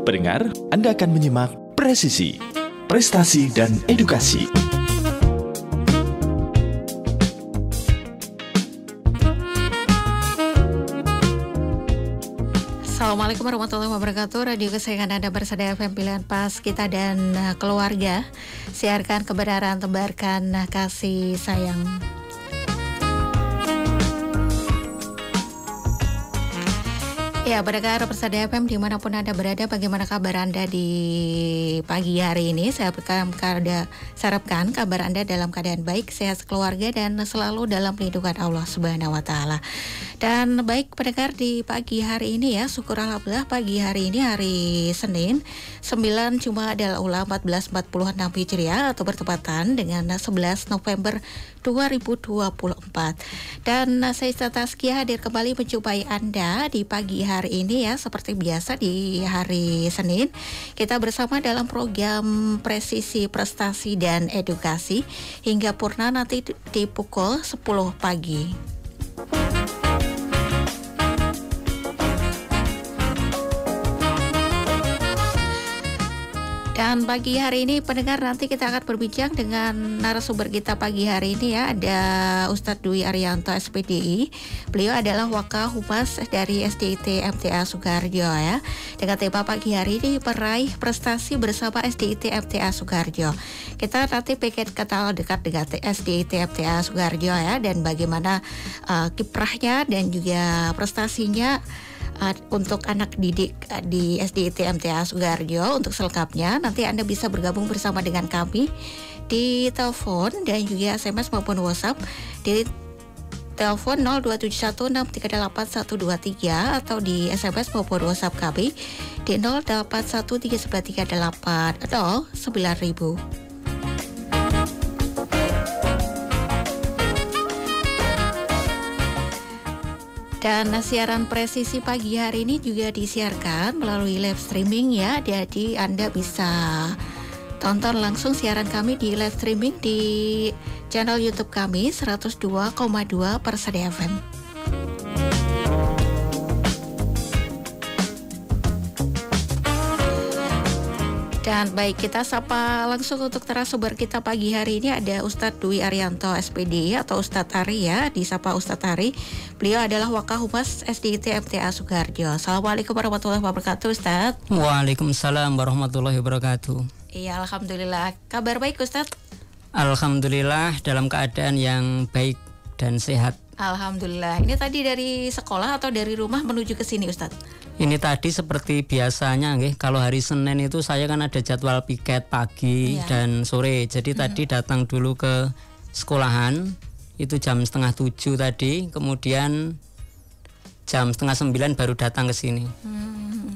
Pendengar, Anda akan menyimak Presisi, Prestasi dan Edukasi. Assalamualaikum warahmatullahi wabarakatuh. Radio kesayangan Anda bersama FM Pilihan Pas Kita dan keluarga. Siarkan kebenaran, tebarkan kasih sayang. Ya, pendengar Persada FM dimanapun Anda berada, bagaimana kabar Anda di pagi hari ini? Saya harapkan kabar Anda dalam keadaan baik, sehat keluarga, dan selalu dalam lindungan Allah Subhanahu wa Ta'ala. Dan baik pendengar, di pagi hari ini ya, syukur alhamdulillah pagi hari ini hari Senin 9 Jumadil Ula 1446 Hijriah atau bertepatan dengan 11 November 2024. Dan saya Taskia hadir kembali menjumpai Anda di pagi hari ini ya, seperti biasa di hari Senin kita bersama dalam program Presisi, Prestasi dan Edukasi hingga purna nanti di pukul 10 pagi. Dan pagi hari ini pendengar, nanti kita akan berbincang dengan narasumber kita pagi hari ini ya. Ada Ustadz Dwi Arianto SPDI. Beliau adalah Wakahumas dari SDIT MTA Sukoharjo ya. Dengan tema pagi hari ini, peraih prestasi bersama SDIT MTA Sukoharjo. Kita nanti pengen kenal dekat dengan SDIT MTA Sukoharjo ya, dan bagaimana kiprahnya dan juga prestasinya untuk anak didik di SDIT MTA Sukoharjo. Untuk selengkapnya nanti Anda bisa bergabung bersama dengan kami di telepon dan juga SMS maupun WhatsApp di telepon 02716381123 atau di SMS maupun WhatsApp kami di 08133809.000. Dan siaran Presisi pagi hari ini juga disiarkan melalui live streaming ya. Jadi Anda bisa tonton langsung siaran kami di live streaming di channel YouTube kami 102,2 Persada FM. Dan baik, kita sapa langsung untuk narasumber kita pagi hari ini. Ada Ustadz Dwi Arianto SPD atau Ustadz Ari ya, disapa Ustadz Ari. Beliau adalah Wakahumas SDIT MTA Sukoharjo. Assalamualaikum warahmatullahi wabarakatuh Ustadz. Waalaikumsalam warahmatullahi wabarakatuh. Iya, alhamdulillah. Kabar baik Ustadz? Alhamdulillah dalam keadaan yang baik dan sehat. Alhamdulillah. Ini tadi dari sekolah atau dari rumah menuju ke sini Ustadz? Ini tadi seperti biasanya nggih, kalau hari Senin itu saya kan ada jadwal piket pagi dan sore. Jadi tadi datang dulu ke sekolahan itu jam 6:30 tadi, kemudian jam 8:30 baru datang ke sini.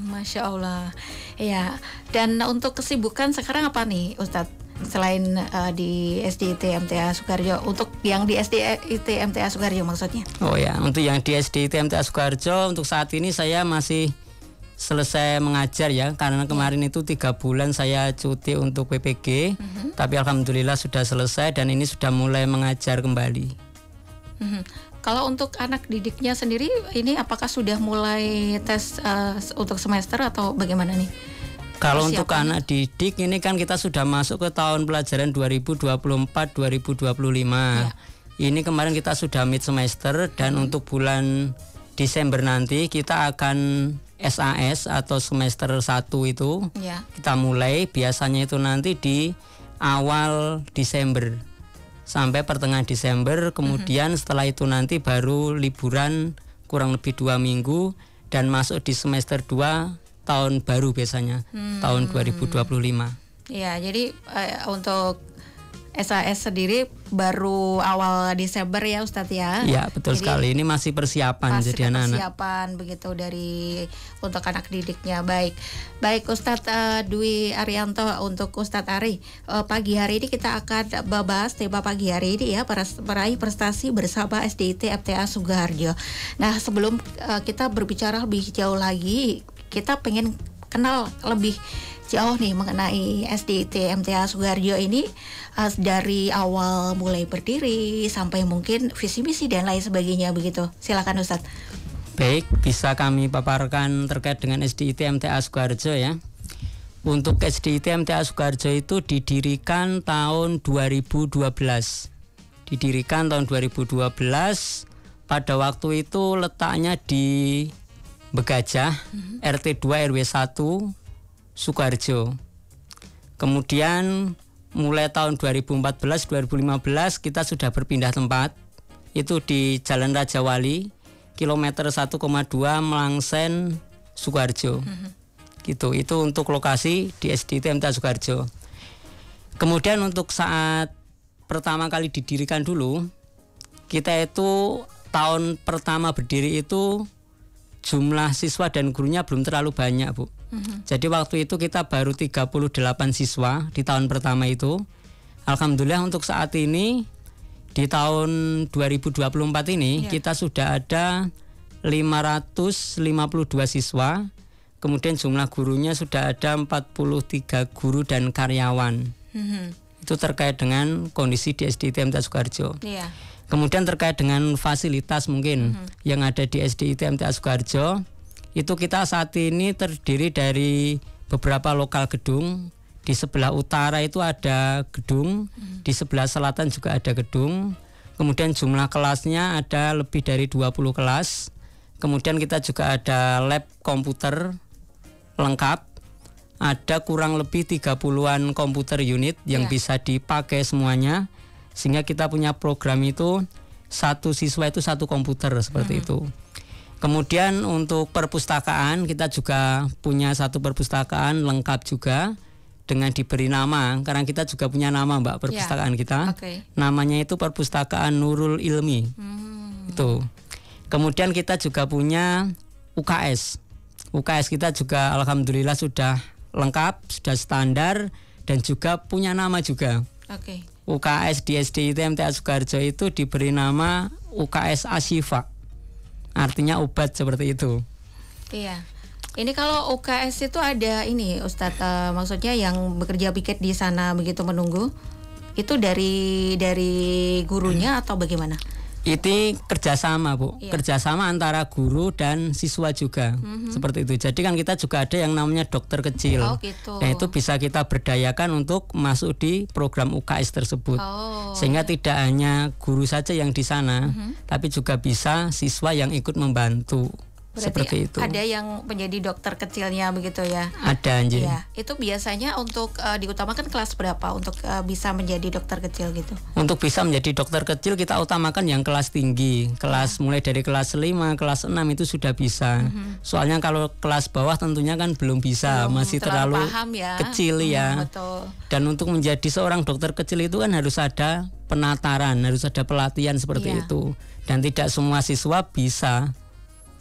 Masya Allah. Ya. Dan untuk kesibukan sekarang apa nih Ustadz? Selain di SDIT MTA Sukoharjo, untuk yang di SDIT MTA Sukoharjo maksudnya? Oh ya, untuk yang di SDIT MTA Sukoharjo untuk saat ini saya masih selesai mengajar ya, karena kemarin itu 3 bulan saya cuti untuk PPG, tapi alhamdulillah sudah selesai dan ini sudah mulai mengajar kembali. Kalau untuk anak didiknya sendiri, ini apakah sudah mulai tes untuk semester atau bagaimana nih? Kalau untuk anak didik ini kan kita sudah masuk ke tahun pelajaran 2024-2025. Ya. Ini kemarin kita sudah mid semester dan untuk bulan Desember nanti kita akan SAS atau semester 1 itu. Ya. Kita mulai biasanya itu nanti di awal Desember sampai pertengahan Desember. Kemudian setelah itu nanti baru liburan kurang lebih 2 minggu dan masuk di semester 2 tahun baru biasanya, tahun 2025. Ya, jadi untuk SAS sendiri baru awal Desember ya Ustadz ya? Iya, betul jadi, sekali. Ini masih persiapan jadi anak-anak. Persiapan begitu dari untuk anak didiknya. Baik Ustadz Dwi Arianto, untuk Ustadz Ari, pagi hari ini kita akan bahas tema pagi hari ini ya, peraih prestasi bersama SDIT MTA Sukoharjo. Nah, sebelum kita berbicara lebih jauh lagi, kita pengen kenal lebih jauh nih mengenai SDIT MTA Sukoharjo ini, dari awal mulai berdiri sampai mungkin visi misi dan lain sebagainya begitu. Silakan Ustadz. Baik, bisa kami paparkan terkait dengan SDIT MTA Sukoharjo ya. Untuk SDIT MTA Sukoharjo itu didirikan tahun 2012. Didirikan tahun 2012. Pada waktu itu letaknya di Begajah, RT 2 RW 1 Sukoharjo. Kemudian mulai tahun 2014-2015 kita sudah berpindah tempat. Itu di Jalan Raja Wali, kilometer 1,2 Melangsen Sukoharjo. Gitu. Itu untuk lokasi di SDIT MTA Sukoharjo. Kemudian untuk saat pertama kali didirikan dulu, kita itu tahun pertama berdiri itu jumlah siswa dan gurunya belum terlalu banyak, Bu. Jadi waktu itu kita baru 38 siswa di tahun pertama itu. Alhamdulillah untuk saat ini di tahun 2024 ini kita sudah ada 552 siswa. Kemudian jumlah gurunya sudah ada 43 guru dan karyawan. Itu terkait dengan kondisi di SDIT MTA Sukoharjo. Kemudian terkait dengan fasilitas mungkin yang ada di SDIT MTA Sukoharjo, itu kita saat ini terdiri dari beberapa lokal gedung. Di sebelah utara itu ada gedung, di sebelah selatan juga ada gedung. Kemudian jumlah kelasnya ada lebih dari 20 kelas. Kemudian kita juga ada lab komputer lengkap, ada kurang lebih 30-an komputer unit yang bisa dipakai semuanya, sehingga kita punya program itu satu siswa itu satu komputer seperti itu. Kemudian untuk perpustakaan kita juga punya satu perpustakaan lengkap juga dengan diberi nama, karena kita juga punya nama Mbak perpustakaan kita. Namanya itu Perpustakaan Nurul Ilmi. Itu. Kemudian kita juga punya UKS. UKS kita juga alhamdulillah sudah lengkap, sudah standar dan juga punya nama juga. UKS di SDIT MTA Sukoharjo itu diberi nama UKS Asyifa. Artinya obat seperti itu. Iya. Ini kalau UKS itu ada ini Ustadz, maksudnya yang bekerja piket di sana begitu menunggu, itu dari gurunya atau bagaimana? Itu kerjasama, Bu. Kerjasama antara guru dan siswa juga. Seperti itu. Jadi kan kita juga ada yang namanya dokter kecil. Nah itu bisa kita berdayakan untuk masuk di program UKS tersebut. Sehingga tidak hanya guru saja yang di sana, tapi juga bisa siswa yang ikut membantu. Berarti seperti itu. Ada yang menjadi dokter kecilnya begitu ya? Ada anjing. Ya, itu biasanya untuk diutamakan kelas berapa untuk bisa menjadi dokter kecil gitu? Untuk bisa menjadi dokter kecil kita utamakan yang kelas tinggi, kelas mulai dari kelas 5, kelas 6 itu sudah bisa. Soalnya kalau kelas bawah tentunya kan belum bisa, masih terlalu paham ya. Kecil ya. Betul. Dan untuk menjadi seorang dokter kecil itu kan harus ada penataran, harus ada pelatihan seperti itu. Dan tidak semua siswa bisa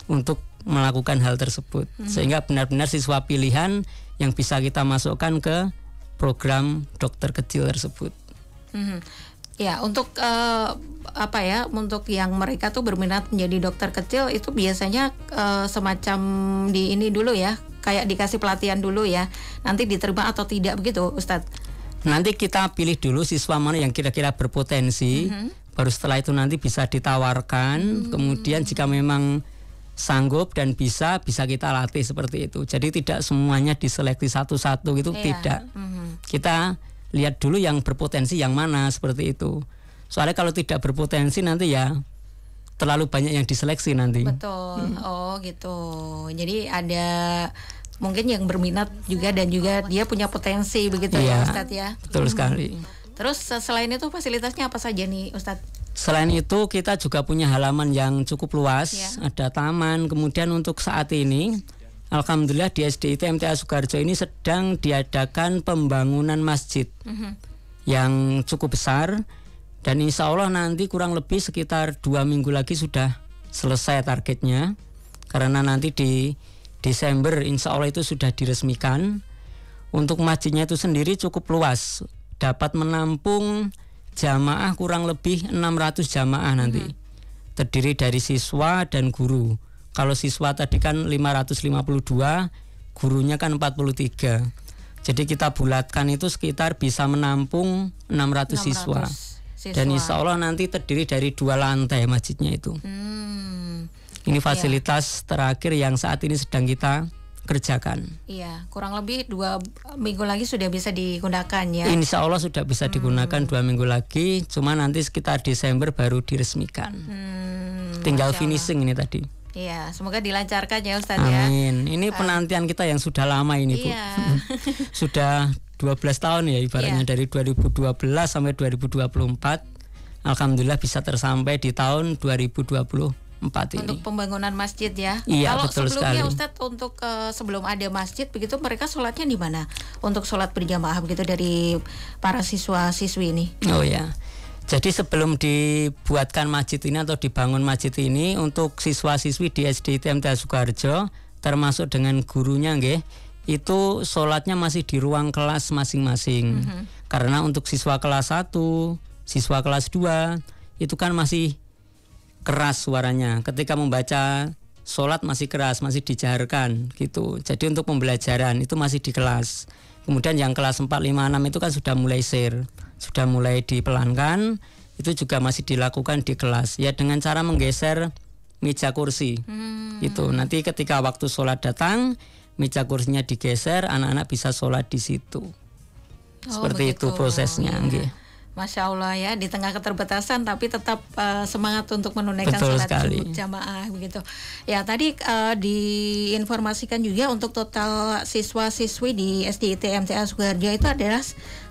untuk melakukan hal tersebut, sehingga benar-benar siswa pilihan yang bisa kita masukkan ke program dokter kecil tersebut. Ya, untuk untuk yang mereka tuh berminat menjadi dokter kecil itu biasanya semacam di ini dulu ya, kayak dikasih pelatihan dulu ya, nanti diterima atau tidak begitu, Ustadz? Nanti kita pilih dulu siswa mana yang kira-kira berpotensi, baru setelah itu nanti bisa ditawarkan. Kemudian jika memang sanggup dan bisa kita latih seperti itu. Jadi tidak semuanya diseleksi satu-satu gitu, tidak. Kita lihat dulu yang berpotensi yang mana seperti itu. Soalnya kalau tidak berpotensi nanti ya terlalu banyak yang diseleksi nanti. Betul. Oh gitu. Jadi ada mungkin yang berminat juga dan juga dia punya potensi begitu ya Ustadz ya. Betul sekali. Terus selain itu fasilitasnya apa saja nih Ustadz? Selain itu kita juga punya halaman yang cukup luas, ada taman. Kemudian untuk saat ini alhamdulillah di SDIT MTA Sukoharjo ini sedang diadakan pembangunan masjid yang cukup besar, dan insya Allah nanti kurang lebih sekitar 2 minggu lagi sudah selesai targetnya, karena nanti di Desember insya Allah itu sudah diresmikan. Untuk masjidnya itu sendiri cukup luas, dapat menampung jamaah kurang lebih 600 jamaah nanti. Terdiri dari siswa dan guru. Kalau siswa tadi kan 552, gurunya kan 43. Jadi kita bulatkan itu sekitar bisa menampung 600 siswa. Dan insya Allah nanti terdiri dari 2 lantai masjidnya itu. Ini fasilitas terakhir yang saat ini sedang kita kerjakan. Iya, kurang lebih 2 minggu lagi sudah bisa digunakan ya. Insya Allah sudah bisa digunakan 2 minggu lagi, cuma nanti sekitar Desember baru diresmikan. Tinggal finishing ini tadi. Iya, semoga dilancarkan ya Ustadz ya. Amin. Ini penantian kita yang sudah lama ini Bu. Sudah 12 tahun ya ibaratnya, dari 2012 sampai 2024. Alhamdulillah bisa tersampai di tahun 2024 ini. Untuk pembangunan masjid ya. Iya, kalau betul sebelumnya sekali. Ustadz untuk sebelum ada masjid begitu mereka sholatnya di mana? Untuk sholat berjamaah begitu dari para siswa-siswi ini. Oh ya. Jadi sebelum dibuatkan masjid ini atau dibangun masjid ini, untuk siswa-siswi di SDIT MTA Sukoharjo termasuk dengan gurunya nggih, itu sholatnya masih di ruang kelas masing-masing. Karena untuk siswa kelas 1, siswa kelas 2 itu kan masih keras suaranya. Ketika membaca sholat masih keras, masih dijaharkan gitu. Jadi untuk pembelajaran itu masih di kelas. Kemudian yang kelas 4, 5, 6 itu kan sudah mulai share, sudah mulai dipelankan. Itu juga masih dilakukan di kelas ya, dengan cara menggeser meja kursi. Itu nanti ketika waktu sholat datang, meja kursinya digeser, anak-anak bisa sholat di situ. Seperti begitu. itu prosesnya. Ya. Masya Allah ya, di tengah keterbatasan tapi tetap semangat untuk menunaikan Betul sholat sekali. jamaah begitu. Ya tadi diinformasikan juga untuk total siswa-siswi di SDIT MTA Sukoharjo itu adalah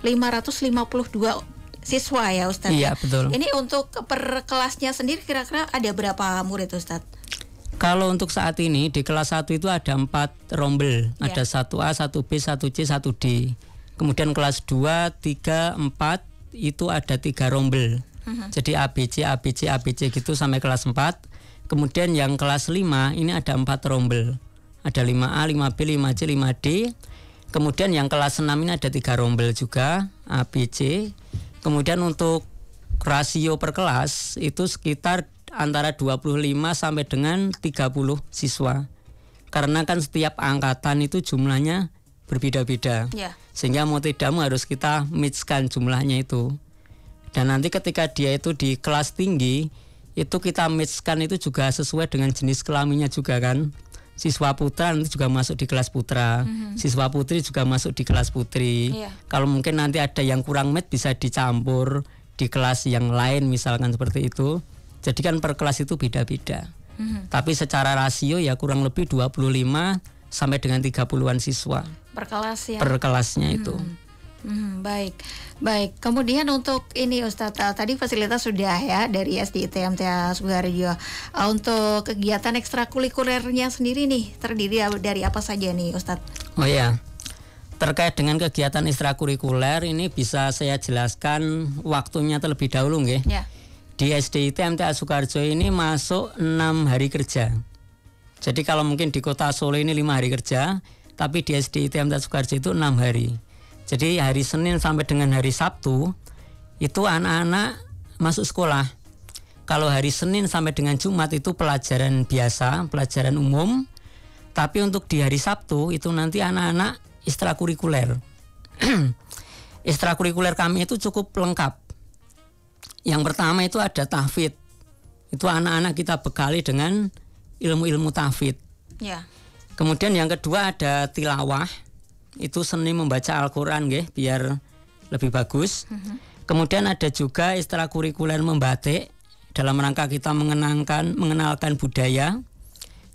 552 siswa ya Ustadz. Iya betul. Ini untuk per kelasnya sendiri kira-kira ada berapa murid Ustadz? Kalau untuk saat ini di kelas 1 itu ada 4 rombel, ada 1A, 1B, 1C, 1D. Kemudian kelas 2, 3, 4 itu ada 3 rombel. Jadi ABC, ABC, ABC gitu sampai kelas 4. Kemudian yang kelas 5 ini ada 4 rombel. Ada 5A, 5B, 5C, 5D. Kemudian yang kelas 6 ini ada 3 rombel juga, ABC. Kemudian untuk rasio per kelas itu sekitar antara 25 sampai dengan 30 siswa. Karena kan setiap angkatan itu jumlahnya berbeda-beda. Sehingga mau tidak mau harus kita mixkan jumlahnya itu. Dan nanti ketika dia itu di kelas tinggi, itu kita mixkan itu juga sesuai dengan jenis kelaminnya juga kan. Siswa putra nanti juga masuk di kelas putra, siswa putri juga masuk di kelas putri. Kalau mungkin nanti ada yang kurang match bisa dicampur di kelas yang lain misalkan seperti itu. Jadi kan per kelas itu beda-beda. Tapi secara rasio ya kurang lebih 25 sampai dengan 30-an siswa per kelas ya. Per kelasnya itu. Baik. Kemudian untuk ini Ustadz, tadi fasilitas sudah ya dari SDIT MTA Sukoharjo. Untuk kegiatan ekstrakurikulernya sendiri nih terdiri dari apa saja nih Ustadz? Oh ya, terkait dengan kegiatan ekstrakurikuler ini bisa saya jelaskan waktunya terlebih dahulu nggih. Di SDIT MTA Sukoharjo ini masuk 6 hari kerja. Jadi kalau mungkin di kota Solo ini 5 hari kerja, tapi di SDIT MTA Sukoharjo itu 6 hari. Jadi hari Senin sampai dengan hari Sabtu itu anak-anak masuk sekolah. Kalau hari Senin sampai dengan Jumat itu pelajaran biasa, pelajaran umum. Tapi untuk di hari Sabtu itu nanti anak-anak ekstrakurikuler. Ekstrakurikuler kami itu cukup lengkap. Yang pertama itu ada tahfidz. Itu anak-anak kita bekali dengan ilmu-ilmu tahfidz. Kemudian yang kedua ada tilawah. Itu seni membaca Al-Quran nggih, biar lebih bagus. Kemudian ada juga ekstrakurikuler membatik dalam rangka kita mengenalkan budaya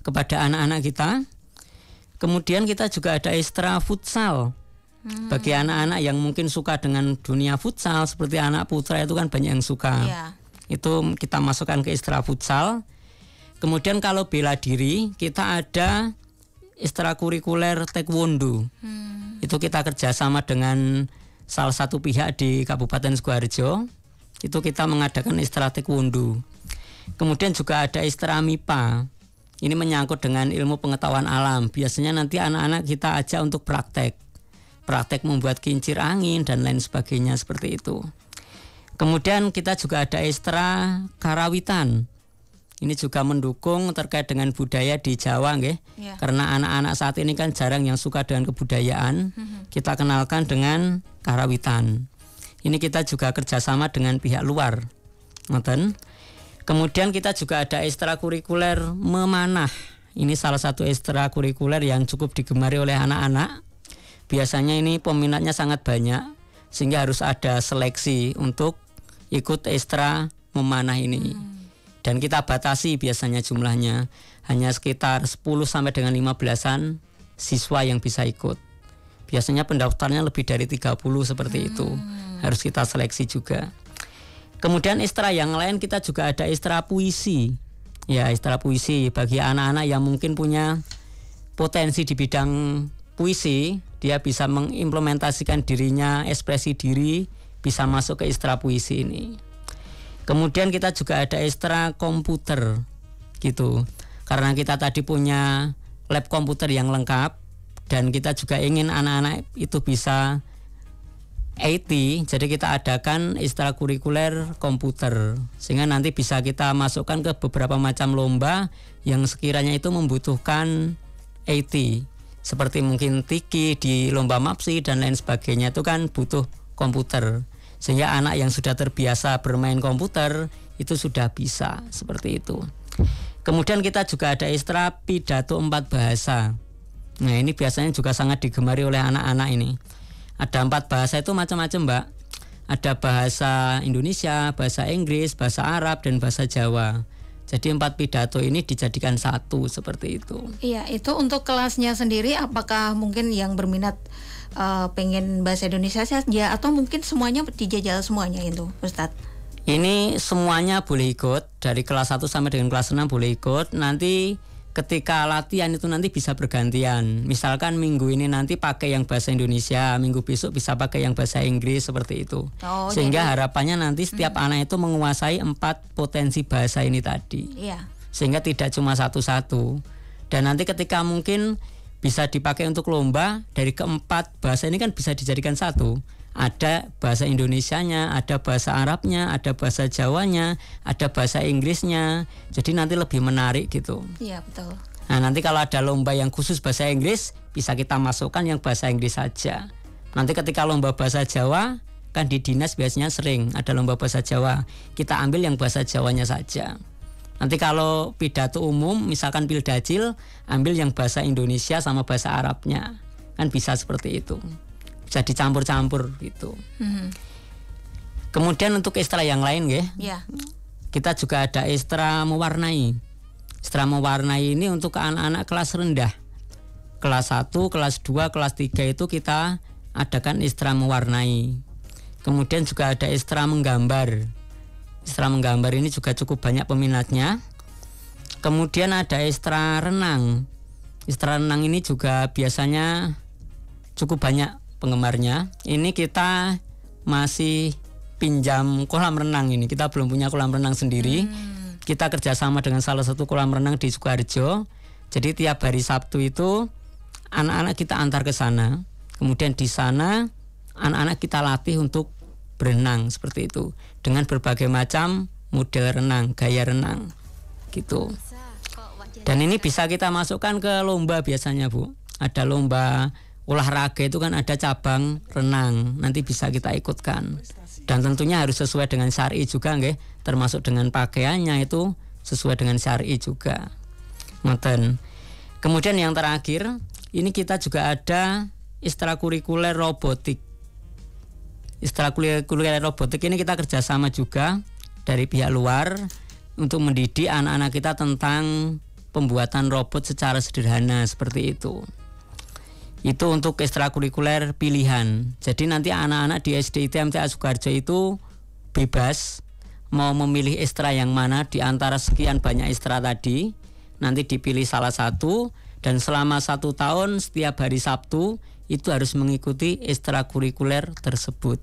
kepada anak-anak kita. Kemudian kita juga ada ekstra futsal. Bagi anak-anak yang mungkin suka dengan dunia futsal, seperti anak putra itu kan banyak yang suka. Itu kita masukkan ke ekstra futsal. Kemudian kalau bela diri, kita ada ekstrakurikuler taekwondo. Itu kita kerjasama dengan salah satu pihak di Kabupaten Sukoharjo. Itu kita mengadakan ekstra taekwondo. Kemudian juga ada ekstra MIPA. Ini menyangkut dengan ilmu pengetahuan alam. Biasanya nanti anak-anak kita ajak untuk praktek membuat kincir angin dan lain sebagainya seperti itu. Kemudian kita juga ada ekstra karawitan. Ini juga mendukung terkait dengan budaya di Jawa nggih. Karena anak-anak saat ini kan jarang yang suka dengan kebudayaan. Kita kenalkan dengan karawitan. Ini kita juga kerjasama dengan pihak luar. Ngoten. Kemudian kita juga ada ekstrakurikuler memanah. Ini salah satu ekstrakurikuler yang cukup digemari oleh anak-anak. Biasanya ini peminatnya sangat banyak, sehingga harus ada seleksi untuk ikut ekstra memanah ini. Dan kita batasi biasanya jumlahnya hanya sekitar 10 sampai dengan 15-an siswa yang bisa ikut. Biasanya pendaftarnya lebih dari 30 seperti itu. Harus kita seleksi juga. Kemudian ekstra yang lain kita juga ada ekstra puisi. Ya, ekstra puisi bagi anak-anak yang mungkin punya potensi di bidang puisi, dia bisa mengimplementasikan dirinya, ekspresi diri, bisa masuk ke ekstra puisi ini. Kemudian kita juga ada ekstra komputer gitu. Karena kita tadi punya lab komputer yang lengkap dan kita juga ingin anak-anak itu bisa IT, jadi kita adakan ekstrakurikuler komputer sehingga nanti bisa kita masukkan ke beberapa macam lomba yang sekiranya itu membutuhkan IT, seperti mungkin Tiki di lomba MAPSI dan lain sebagainya, itu kan butuh komputer, sehingga anak yang sudah terbiasa bermain komputer itu sudah bisa seperti itu. Kemudian kita juga ada ekstra pidato 4 bahasa. Nah, ini biasanya juga sangat digemari oleh anak-anak ini. Ada 4 bahasa itu macam-macam, Mbak. Ada bahasa Indonesia, bahasa Inggris, bahasa Arab, dan bahasa Jawa. Jadi 4 pidato ini dijadikan satu seperti itu. Iya, itu untuk kelasnya sendiri apakah mungkin yang berminat pengen bahasa Indonesia saja atau mungkin semuanya dijajal semuanya itu, Ustadz? Ini semuanya boleh ikut, dari kelas 1 sampai dengan kelas 6 boleh ikut. Nanti ketika latihan itu nanti bisa bergantian. Misalkan minggu ini nanti pakai yang bahasa Indonesia, minggu besok bisa pakai yang bahasa Inggris, seperti itu. Sehingga harapannya nanti setiap anak itu menguasai 4 potensi bahasa ini tadi. Iya. Sehingga tidak cuma satu-satu. Dan nanti ketika mungkin bisa dipakai untuk lomba, dari keempat bahasa ini kan bisa dijadikan satu. Ada bahasa Indonesianya, ada bahasa Arabnya, ada bahasa Jawanya, ada bahasa Inggrisnya. Jadi nanti lebih menarik gitu. Iya, betul. Nah, nanti kalau ada lomba yang khusus bahasa Inggris, bisa kita masukkan yang bahasa Inggris saja. Nanti ketika lomba bahasa Jawa, kan di dinas biasanya sering ada lomba bahasa Jawa. Kita ambil yang bahasa Jawanya saja. Nanti kalau pidato umum, misalkan Pildajil, ambil yang bahasa Indonesia sama bahasa Arabnya. Kan bisa seperti itu. Bisa dicampur-campur gitu. Kemudian untuk ekstra yang lain ya. Kita juga ada ekstra mewarnai. Ekstra mewarnai ini untuk anak-anak kelas rendah. Kelas 1, kelas 2, kelas 3 itu kita adakan ekstra mewarnai. Kemudian juga ada ekstra menggambar. Ekstra menggambar ini juga cukup banyak peminatnya. Kemudian ada ekstra renang. Ekstra renang ini juga biasanya cukup banyak penggemarnya. Ini kita masih pinjam kolam renang ini. Kita belum punya kolam renang sendiri. Kita kerjasama dengan salah satu kolam renang di Sukoharjo. Jadi tiap hari Sabtu itu anak-anak kita antar ke sana. Kemudian di sana anak-anak kita latih untuk berenang seperti itu. Dengan berbagai macam model renang, gaya renang gitu. Dan ini bisa kita masukkan ke lomba biasanya, Bu. Ada lomba olahraga itu kan ada cabang renang, nanti bisa kita ikutkan. Dan tentunya harus sesuai dengan syar'i juga nggih, termasuk dengan pakaiannya itu sesuai dengan syar'i juga. Ngoten. Kemudian yang terakhir, ini kita juga ada ekstrakurikuler robotik. Ekstrakurikuler robotik ini kita kerjasama juga dari pihak luar untuk mendidik anak-anak kita tentang pembuatan robot secara sederhana seperti itu. Itu untuk ekstrakurikuler pilihan. Jadi nanti anak-anak di SDIT MTA Sukoharjo itu bebas mau memilih ekstra yang mana di antara sekian banyak ekstra tadi. Nanti dipilih salah satu dan selama 1 tahun setiap hari Sabtu itu harus mengikuti ekstrakurikuler tersebut.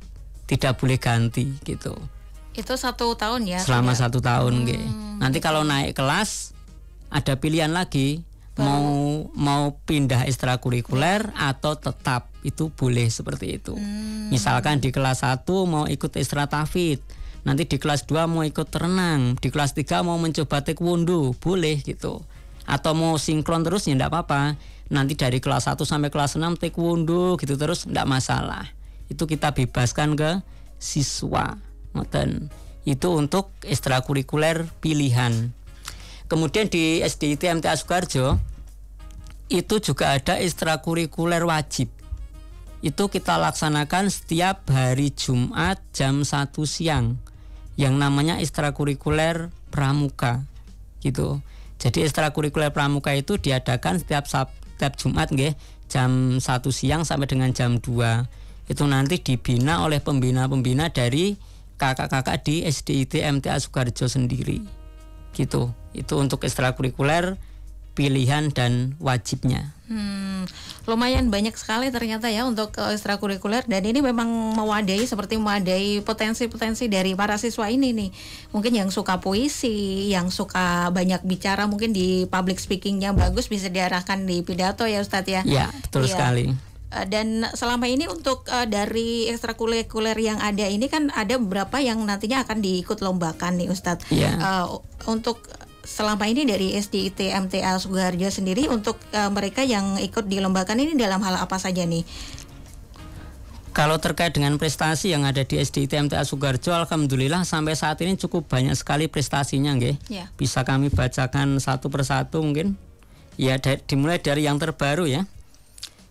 Tidak boleh ganti gitu. Itu 1 tahun ya? Selama 1 tahun Nanti kalau naik kelas ada pilihan lagi. Mau pindah ekstrakurikuler atau tetap, itu boleh seperti itu. Misalkan di kelas 1 mau ikut ekstra tahfidz, nanti di kelas 2 mau ikut renang, di kelas 3 mau mencoba taekwondo, boleh gitu. Atau mau sinkron terus ya enggak apa-apa. Nanti dari kelas 1 sampai kelas 6 taekwondo gitu terus enggak masalah. Itu kita bebaskan ke siswa. Itu untuk ekstrakurikuler pilihan. Kemudian di SDIT MTA Sukoharjo itu juga ada ekstrakurikuler wajib. Itu kita laksanakan setiap hari Jumat jam 1 siang yang namanya ekstrakurikuler pramuka gitu. Jadi ekstrakurikuler pramuka itu diadakan setiap Jumat nggih, jam 1 siang sampai dengan jam 2. Itu nanti dibina oleh pembina-pembina dari kakak-kakak di SDIT MTA Sukoharjo sendiri. Gitu. Itu untuk ekstrakurikuler pilihan dan wajibnya. Lumayan banyak sekali ternyata ya untuk ekstrakurikuler, dan ini memang mewadai potensi-potensi dari para siswa ini nih. Mungkin yang suka puisi, yang suka banyak bicara, mungkin di public speakingnya bagus, bisa diarahkan di pidato ya Ustadz ya. Ya, betul sekali. Dan selama ini untuk dari ekstrakurikuler yang ada ini kan ada beberapa yang nantinya akan diikut lombakan nih Ustadz. Untuk selama ini dari SDIT MTA Sukoharjo sendiri, untuk mereka yang ikut dilombakan ini dalam hal apa saja nih? Kalau terkait dengan prestasi yang ada di SDIT MTA Sukoharjo, alhamdulillah sampai saat ini cukup banyak sekali prestasinya nggih. Bisa kami bacakan satu persatu mungkin. Ya, dimulai dari yang terbaru ya.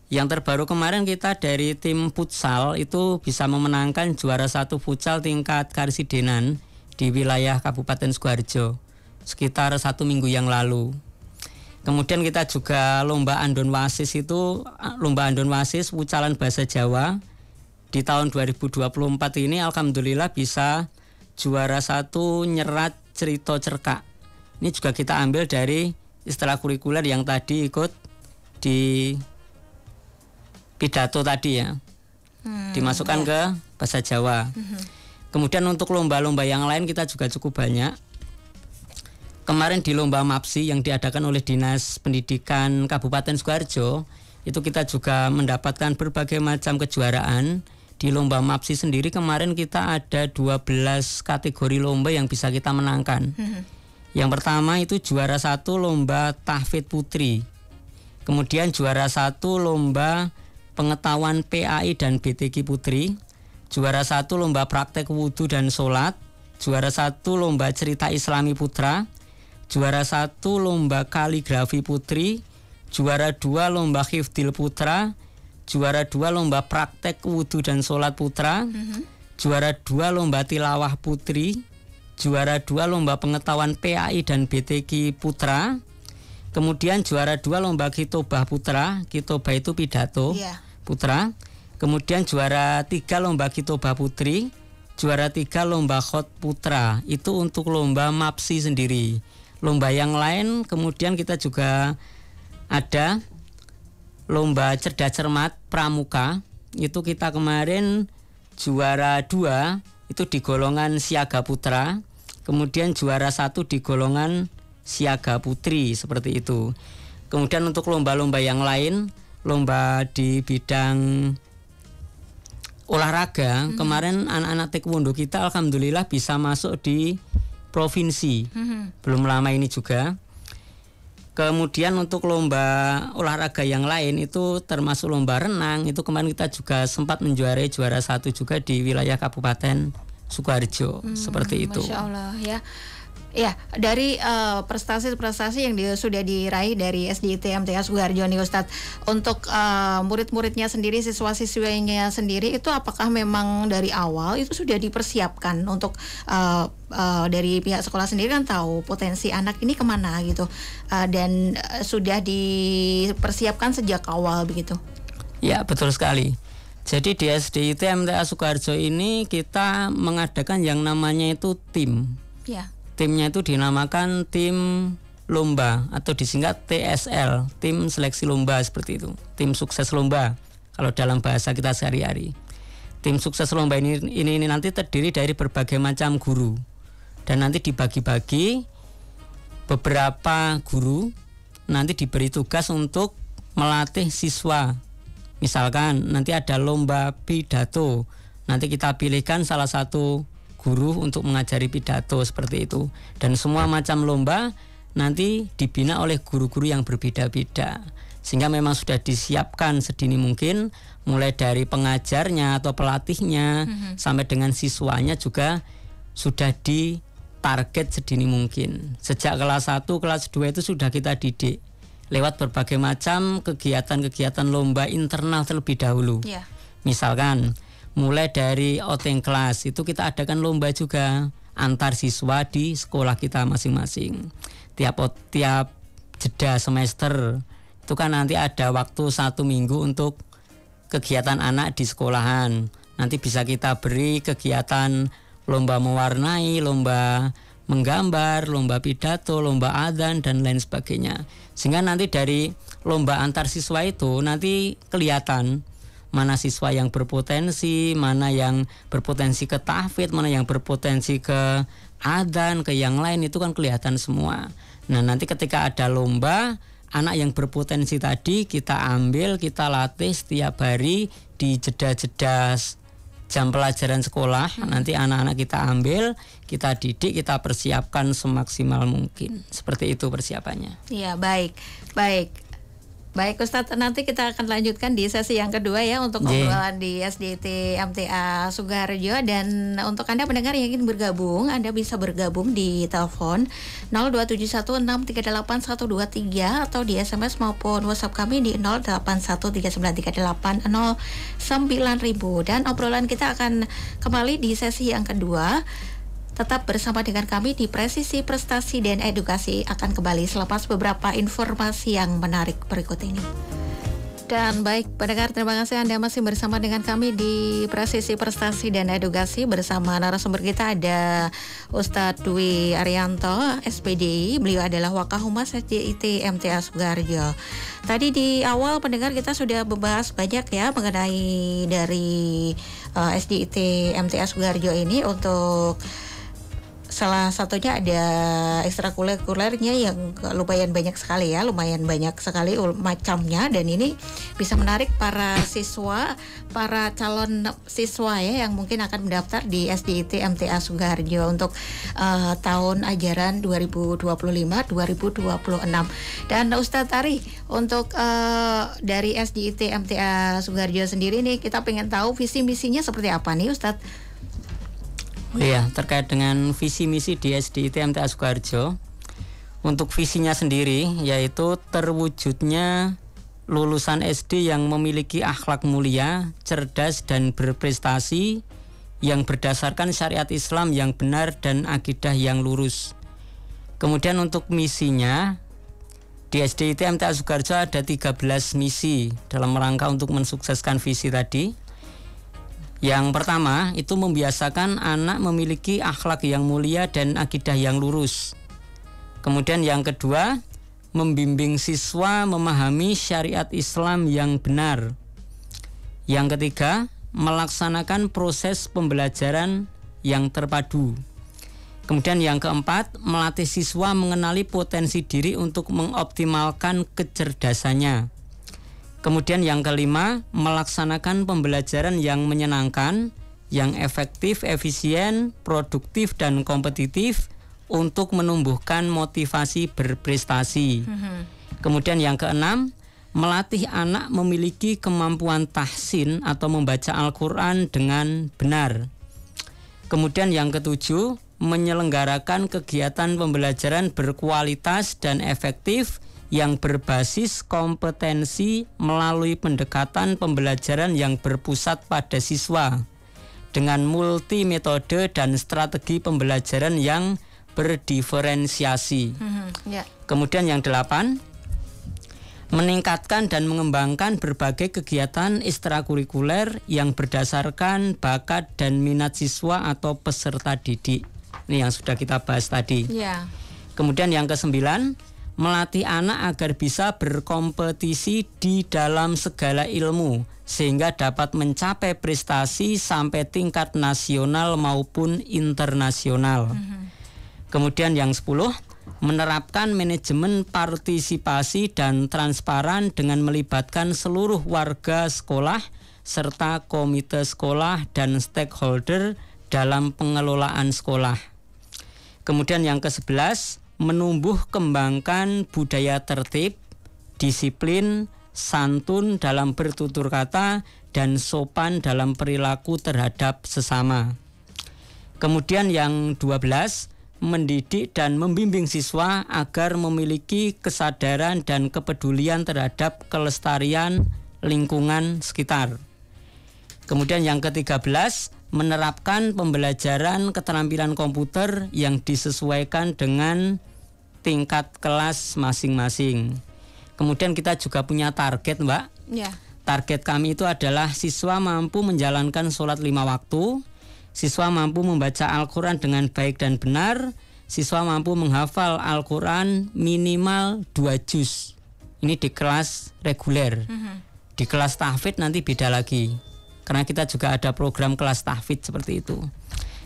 Yang terbaru kemarin kita dari tim futsal itu bisa memenangkan juara 1 futsal tingkat Karesidenan di wilayah Kabupaten Sukoharjo sekitar 1 minggu yang lalu. Kemudian kita juga lomba andon wasis futsalan bahasa Jawa di tahun 2024 ini alhamdulillah bisa juara 1 nyerat cerita cerkak. Ini juga kita ambil dari ekstrakurikuler yang tadi ikut di pidato tadi ya. Dimasukkan ke bahasa Jawa. Kemudian untuk lomba-lomba yang lain kita juga cukup banyak. Kemarin di lomba MAPSI yang diadakan oleh Dinas Pendidikan Kabupaten Sukoharjo, itu kita juga mendapatkan berbagai macam kejuaraan. Di lomba MAPSI sendiri kemarin kita ada 12 kategori lomba yang bisa kita menangkan. Yang pertama itu juara 1 lomba tahfidz putri. Kemudian juara 1 lomba pengetahuan PAI dan BTQ putri. Juara 1 lomba praktek wudhu dan sholat. Juara 1 lomba cerita Islami putra. Juara 1 lomba kaligrafi putri, juara 2 lomba hifdil putra, juara 2 lomba praktek wudhu dan sholat putra, juara 2 lomba tilawah putri, juara 2 lomba pengetahuan PAI dan BTQ putra, kemudian juara 2 lomba kitobah putra, kitobah itu pidato putra, kemudian juara 3 lomba kitobah putri, juara 3 lomba khot putra. Itu untuk lomba MAPSI sendiri. Lomba yang lain kemudian kita juga ada lomba cerdas cermat pramuka. Itu kita kemarin juara 2 itu di golongan siaga putra. Kemudian juara 1 di golongan siaga putri, seperti itu. Kemudian untuk lomba-lomba yang lain, lomba di bidang olahraga, kemarin anak-anak taekwondo kita alhamdulillah bisa masuk di provinsi. Belum lama ini juga. Kemudian untuk lomba olahraga yang lain itu termasuk lomba renang, itu kemarin kita juga sempat menjuarai juara 1 juga di wilayah Kabupaten Sukoharjo. Seperti itu. Masya Allah ya. Ya, dari prestasi-prestasi yang sudah diraih dari SDIT MTA Sukoharjo nih Ustadz, untuk murid-muridnya sendiri, siswa-siswinya sendiri, itu apakah memang dari awal itu sudah dipersiapkan untuk dari pihak sekolah sendiri kan tahu potensi anak ini kemana gitu, dan sudah dipersiapkan sejak awal begitu? Ya, betul sekali. Jadi di SDIT MTA Sukoharjo ini kita mengadakan yang namanya itu tim. Ya. Timnya itu dinamakan tim lomba atau disingkat TSL, tim seleksi lomba, seperti itu. Tim sukses lomba kalau dalam bahasa kita sehari-hari. Tim sukses lomba ini nanti terdiri dari berbagai macam guru. Dan nanti dibagi-bagi, beberapa guru nanti diberi tugas untuk melatih siswa. Misalkan nanti ada lomba pidato, nanti kita pilihkan salah satu guru untuk mengajari pidato, seperti itu. Dan semua macam lomba nanti dibina oleh guru-guru yang berbeda-beda, sehingga memang sudah disiapkan sedini mungkin, mulai dari pengajarnya atau pelatihnya sampai dengan siswanya juga sudah target sedini mungkin. Sejak kelas 1, kelas 2 itu sudah kita didik lewat berbagai macam kegiatan-kegiatan lomba internal terlebih dahulu. Misalkan mulai dari outing kelas itu kita adakan lomba juga antar siswa di sekolah kita masing-masing. Tiap jeda semester itu kan nanti ada waktu 1 minggu untuk kegiatan anak di sekolahan. Nanti bisa kita beri kegiatan lomba mewarnai, lomba menggambar, lomba pidato, lomba adzan dan lain sebagainya. Sehingga nanti dari lomba antar siswa itu nanti kelihatan mana siswa yang berpotensi, mana yang berpotensi ke tahfidz, mana yang berpotensi ke adzan, ke yang lain, itu kan kelihatan semua. Nah, nanti ketika ada lomba, anak yang berpotensi tadi kita ambil, kita latih setiap hari di jeda-jeda jam pelajaran sekolah. Nanti anak-anak kita ambil, kita didik, kita persiapkan semaksimal mungkin. Seperti itu persiapannya. Iya, baik Ustadz, nanti kita akan lanjutkan di sesi yang kedua ya untuk obrolan di SDIT MTA Sukoharjo. Dan untuk Anda pendengar yang ingin bergabung, Anda bisa bergabung di telepon 02716381123 atau di SMS maupun WhatsApp kami di 081393809000. Dan obrolan kita akan kembali di sesi yang kedua. Tetap bersama dengan kami di Presisi Prestasi dan Edukasi, akan kembali selepas beberapa informasi yang menarik berikut ini. Dan baik pendengar, terima kasih Anda masih bersama dengan kami di Presisi Prestasi dan Edukasi. Bersama narasumber kita ada Ustadz Dwi Arianto, SPDI. Beliau adalah Wakahumas SDIT MTA Sukoharjo. Tadi di awal pendengar kita sudah membahas banyak ya mengenai dari SDIT MTA Sukoharjo ini. Untuk salah satunya ada ekstrakurikulernya yang lumayan banyak sekali macamnya, dan ini bisa menarik para siswa, para calon siswa ya yang mungkin akan mendaftar di SDIT MTA Sukoharjo untuk tahun ajaran 2025-2026. Dan Ustadz Ari, untuk dari SDIT MTA Sukoharjo sendiri nih, kita pengen tahu visi misinya seperti apa nih Ustadz? Iya, terkait dengan visi misi di SDIT MTA Sukoharjo, untuk visinya sendiri yaitu terwujudnya lulusan SD yang memiliki akhlak mulia, cerdas dan berprestasi yang berdasarkan syariat Islam yang benar dan akidah yang lurus. Kemudian untuk misinya di SDIT MTA Sukoharjo ada 13 misi dalam rangka untuk mensukseskan visi tadi. Yang pertama itu membiasakan anak memiliki akhlak yang mulia dan akidah yang lurus. Kemudian yang kedua, membimbing siswa memahami syariat Islam yang benar. Yang ketiga, melaksanakan proses pembelajaran yang terpadu. Kemudian yang keempat, melatih siswa mengenali potensi diri untuk mengoptimalkan kecerdasannya. Kemudian yang kelima, melaksanakan pembelajaran yang menyenangkan, yang efektif, efisien, produktif, dan kompetitif untuk menumbuhkan motivasi berprestasi. Kemudian yang keenam, melatih anak memiliki kemampuan tahsin atau membaca Al-Quran dengan benar. Kemudian yang ketujuh, menyelenggarakan kegiatan pembelajaran berkualitas dan efektif yang berbasis kompetensi melalui pendekatan pembelajaran yang berpusat pada siswa dengan multi metode dan strategi pembelajaran yang berdiferensiasi. Kemudian yang 8, meningkatkan dan mengembangkan berbagai kegiatan ekstrakurikuler yang berdasarkan bakat dan minat siswa atau peserta didik. Ini yang sudah kita bahas tadi. Kemudian yang ke-9, melatih anak agar bisa berkompetisi di dalam segala ilmu sehingga dapat mencapai prestasi sampai tingkat nasional maupun internasional. Kemudian yang 10, menerapkan manajemen partisipasi dan transparan dengan melibatkan seluruh warga sekolah serta komite sekolah dan stakeholder dalam pengelolaan sekolah. Kemudian yang ke-11, menumbuh kembangkan budaya tertib, disiplin, santun dalam bertutur kata, dan sopan dalam perilaku terhadap sesama. Kemudian yang 12, mendidik dan membimbing siswa agar memiliki kesadaran dan kepedulian terhadap kelestarian lingkungan sekitar. Kemudian yang ke-13, menerapkan pembelajaran keterampilan komputer yang disesuaikan dengan tingkat kelas masing-masing. Kemudian kita juga punya target, Mbak. Ya. Target kami itu adalah siswa mampu menjalankan sholat 5 waktu, siswa mampu membaca Al-Quran dengan baik dan benar, siswa mampu menghafal Al-Quran minimal 2 juz. Ini di kelas reguler. Di kelas tahfidz nanti beda lagi, karena kita juga ada program kelas tahfidz seperti itu.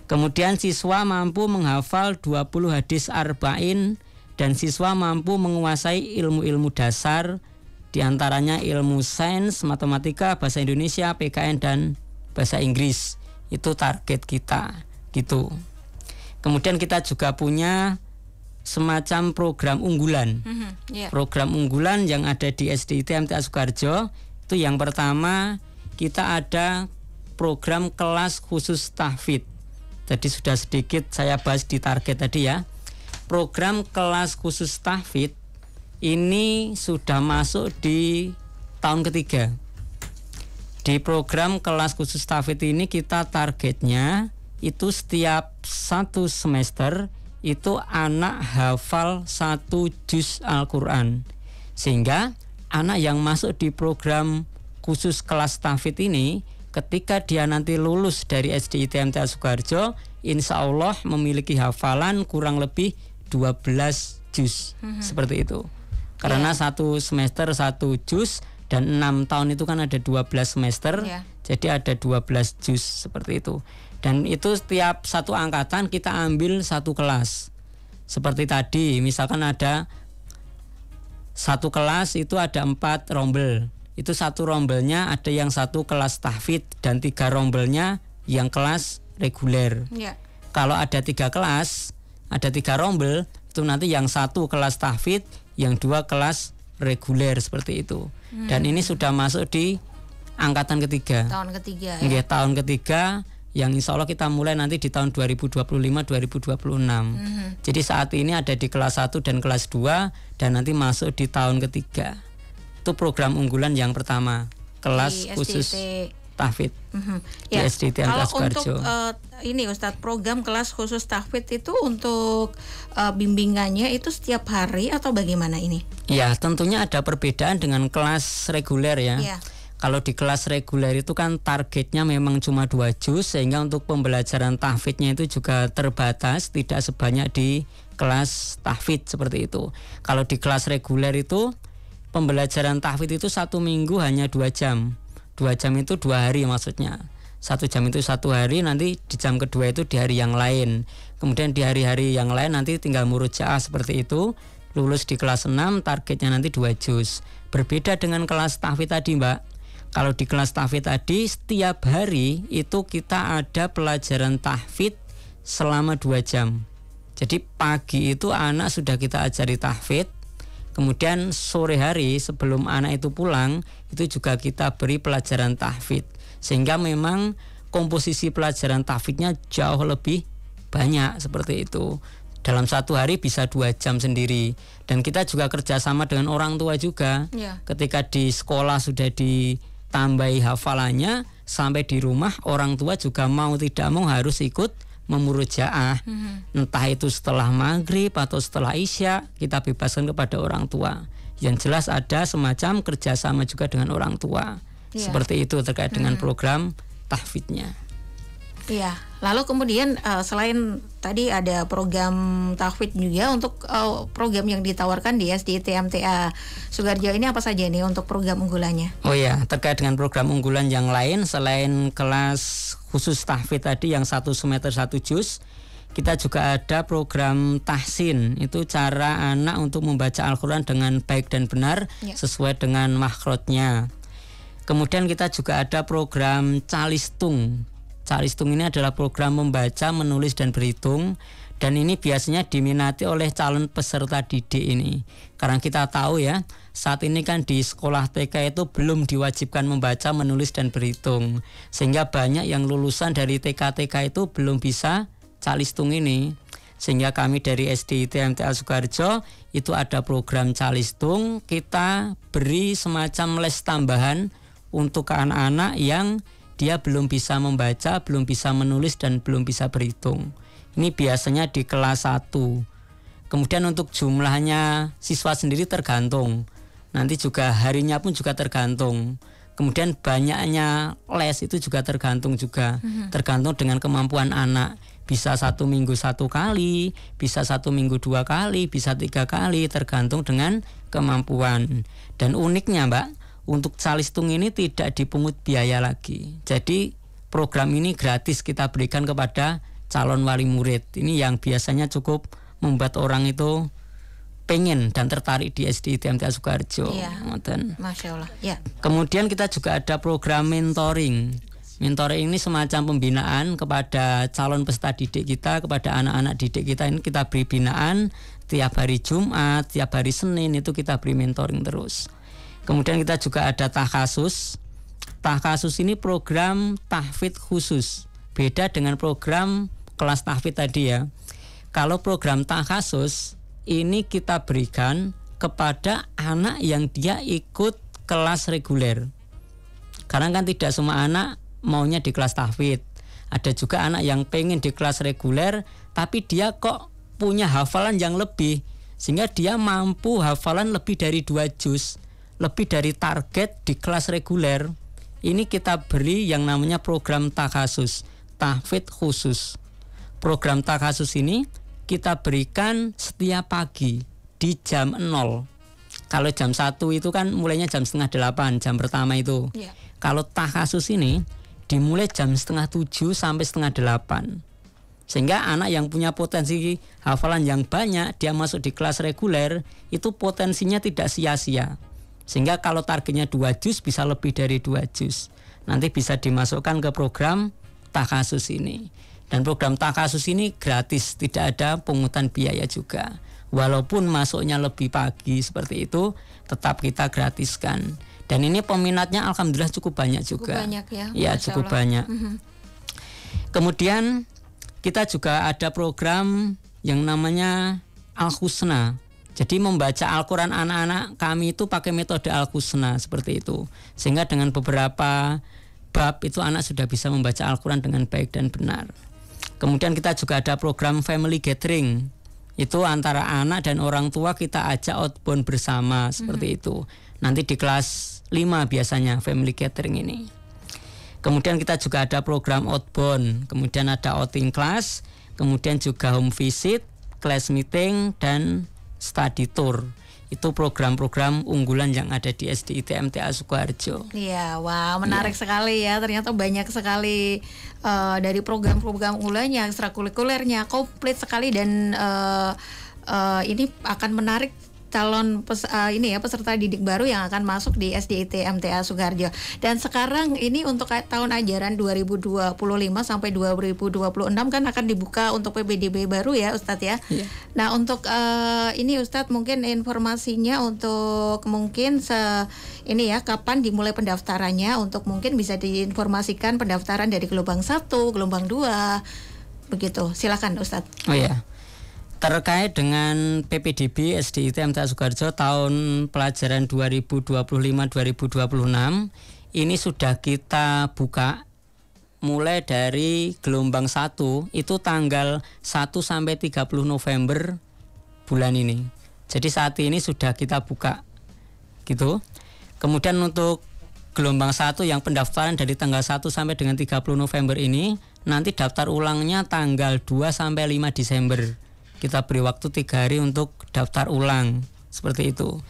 Kemudian siswa mampu menghafal 20 hadis arba'in, dan siswa mampu menguasai ilmu-ilmu dasar, diantaranya ilmu sains, matematika, bahasa Indonesia, PKN, dan bahasa Inggris. Itu target kita, gitu. Kemudian kita juga punya semacam program unggulan. Program unggulan yang ada di SDIT MTA Sukoharjo. Itu yang pertama, kita ada program kelas khusus tahfidz. Tadi sudah sedikit saya bahas di target tadi ya. Program kelas khusus tahfidz ini sudah masuk di tahun ketiga. Di program kelas khusus tahfidz ini kita targetnya itu setiap 1 semester itu anak hafal 1 juz Al-Quran. Sehingga anak yang masuk di program khusus kelas tahfidz ini, ketika dia nanti lulus dari SDIT MTA Sukoharjo, insya Allah memiliki hafalan kurang lebih 12 juz. Seperti itu. Karena 1 semester 1 juz, dan 6 tahun itu kan ada 12 semester, jadi ada 12 juz seperti itu. Dan itu setiap satu angkatan kita ambil 1 kelas. Seperti tadi, misalkan ada 1 kelas itu ada 4 rombel. Itu 1 rombelnya ada yang 1 kelas tahfidz, dan 3 rombelnya yang kelas reguler. Kalau ada 3 kelas, ada 3 rombel, itu nanti yang 1 kelas tahfidz, yang 2 kelas reguler, seperti itu. Dan ini sudah masuk di angkatan ketiga. Tahun ketiga ya. Tahun ketiga yang insya Allah kita mulai nanti di tahun 2025-2026. Jadi saat ini ada di kelas 1 dan kelas 2, dan nanti masuk di tahun ketiga. Itu program unggulan yang pertama, kelas khusus tahfidz di SDIT MTA Sukoharjo. Untuk ini Ustadz, program kelas khusus tahfidz itu untuk bimbingannya itu setiap hari atau bagaimana ini? Ya, tentunya ada perbedaan dengan kelas reguler ya. Kalau di kelas reguler itu kan targetnya memang cuma 2 juz, sehingga untuk pembelajaran tahfidznya itu juga terbatas, tidak sebanyak di kelas tahfidz seperti itu. Kalau di kelas reguler itu pembelajaran tahfidz itu 1 minggu hanya 2 jam. 2 jam itu 2 hari maksudnya. 1 jam itu 1 hari, nanti di jam kedua itu di hari yang lain. Kemudian di hari-hari yang lain nanti tinggal murojaah seperti itu. Lulus di kelas 6 targetnya nanti 2 juz. Berbeda dengan kelas tahfidz tadi, Mbak. Kalau di kelas tahfidz tadi setiap hari itu kita ada pelajaran tahfidz selama 2 jam. Jadi pagi itu anak sudah kita ajari tahfidz. Kemudian sore hari sebelum anak itu pulang, itu juga kita beri pelajaran tahfidz. Sehingga memang komposisi pelajaran tahfidznya jauh lebih banyak seperti itu. Dalam 1 hari bisa 2 jam sendiri. Dan kita juga kerjasama dengan orang tua juga. Ketika di sekolah sudah ditambahi hafalannya, sampai di rumah orang tua juga mau tidak mau harus ikut memurojaah. Entah itu setelah maghrib atau setelah isya, kita bebaskan kepada orang tua. Yang jelas ada semacam kerjasama juga dengan orang tua. Seperti itu terkait dengan program tahfidznya. Iya. Lalu kemudian selain tadi ada program tahfidz juga, untuk program yang ditawarkan di SDIT MTA Sukoharjo ini apa saja nih untuk program unggulannya? Oh ya, terkait dengan program unggulan yang lain selain kelas khusus tahfidz tadi yang 1 semester 1 juz, kita juga ada program tahsin. Itu cara anak untuk membaca Al-Quran dengan baik dan benar sesuai dengan makhrajnya. Kemudian kita juga ada program calistung. Calistung ini adalah program membaca, menulis, dan berhitung. Dan ini biasanya diminati oleh calon peserta didik ini. Karena kita tahu ya, saat ini kan di sekolah TK itu belum diwajibkan membaca, menulis, dan berhitung. Sehingga banyak yang lulusan dari TK-TK itu belum bisa calistung ini. Sehingga kami dari SDIT MTA Sukoharjo itu ada program Calistung, kita beri semacam les tambahan untuk anak-anak yang dia belum bisa membaca, belum bisa menulis, dan belum bisa berhitung. Ini biasanya di kelas 1. Kemudian untuk jumlahnya siswa sendiri tergantung. Nanti juga harinya pun juga tergantung. Kemudian banyaknya les itu juga tergantung juga. Tergantung dengan kemampuan anak. Bisa 1 minggu 1 kali, bisa 1 minggu 2 kali, bisa 3 kali, tergantung dengan kemampuan. Dan uniknya Mbak, untuk Calistung ini tidak dipungut biaya lagi. Jadi program ini gratis kita berikan kepada calon wali murid. Ini yang biasanya cukup membuat orang itu pengen dan tertarik di SDIT MTA Sukoharjo. Iya. Masya Allah. Ya. Kemudian kita juga ada program mentoring. Mentoring ini semacam pembinaan kepada calon peserta didik kita, kepada anak-anak didik kita. Ini kita beri binaan tiap hari Jumat, tiap hari Senin, itu kita beri mentoring terus. Kemudian kita juga ada tahkasus. Tahkasus ini program tahfidz khusus. Beda dengan program kelas tahfidz tadi ya. Kalau program tahkasus ini kita berikan kepada anak yang dia ikut kelas reguler. Karena kan tidak semua anak maunya di kelas tahfidz. Ada juga anak yang pengen di kelas reguler tapi dia kok punya hafalan yang lebih, sehingga dia mampu hafalan lebih dari 2 juz, lebih dari target di kelas reguler. Ini kita beri yang namanya program tahkasus, tahfidz khusus. Program tahkasus ini kita berikan setiap pagi di jam 0. Kalau jam 1 itu kan mulainya jam 7:30, jam pertama itu. Yeah. Kalau tahkasus ini dimulai jam 6:30 sampai 7:30. Sehingga anak yang punya potensi hafalan yang banyak, dia masuk di kelas reguler, itu potensinya tidak sia-sia. Sehingga kalau targetnya 2 juz bisa lebih dari 2 juz. Nanti bisa dimasukkan ke program tahkasus ini. Dan program tahkasus ini gratis, tidak ada pungutan biaya juga. Walaupun masuknya lebih pagi seperti itu, tetap kita gratiskan. Dan ini peminatnya alhamdulillah cukup banyak juga. Cukup banyak ya. Ya, cukup banyak. Kemudian kita juga ada program yang namanya Al-Husna. Jadi membaca Al-Quran anak-anak kami itu pakai metode Al-Husna seperti itu. Sehingga dengan beberapa bab itu anak sudah bisa membaca Al-Quran dengan baik dan benar. Kemudian kita juga ada program Family Gathering. Itu antara anak dan orang tua kita ajak outbound bersama seperti itu. Nanti di kelas 5 biasanya Family Gathering ini. Kemudian kita juga ada program outbound, kemudian ada outing class, kemudian juga home visit, class meeting, dan study tour. Itu program-program unggulan yang ada di SDIT MTA Sukoharjo. Iya, wah menarik sekali ya. Ternyata banyak sekali dari program-program unggulannya, ekstrakurikulernya komplit sekali, dan ini akan menarik calon peserta didik baru yang akan masuk di SDIT MTA Sukoharjo. Dan sekarang ini untuk tahun ajaran 2025 sampai 2026 kan akan dibuka untuk PPDB baru ya Ustadz ya. Yeah. Nah untuk ini Ustadz mungkin informasinya untuk mungkin kapan dimulai pendaftarannya, untuk mungkin bisa diinformasikan pendaftaran dari gelombang 1, gelombang 2 begitu. Silakan Ustadz. Oh ya. Terkait dengan PPDB SDIT MTA Sukoharjo tahun pelajaran 2025-2026 ini sudah kita buka mulai dari gelombang 1 itu tanggal 1 sampai 30 November bulan ini. Jadi saat ini sudah kita buka gitu. Kemudian untuk gelombang 1 yang pendaftaran dari tanggal 1 sampai dengan 30 November ini nanti daftar ulangnya tanggal 2 sampai 5 Desember. Kita beri waktu 3 hari untuk daftar ulang seperti itu.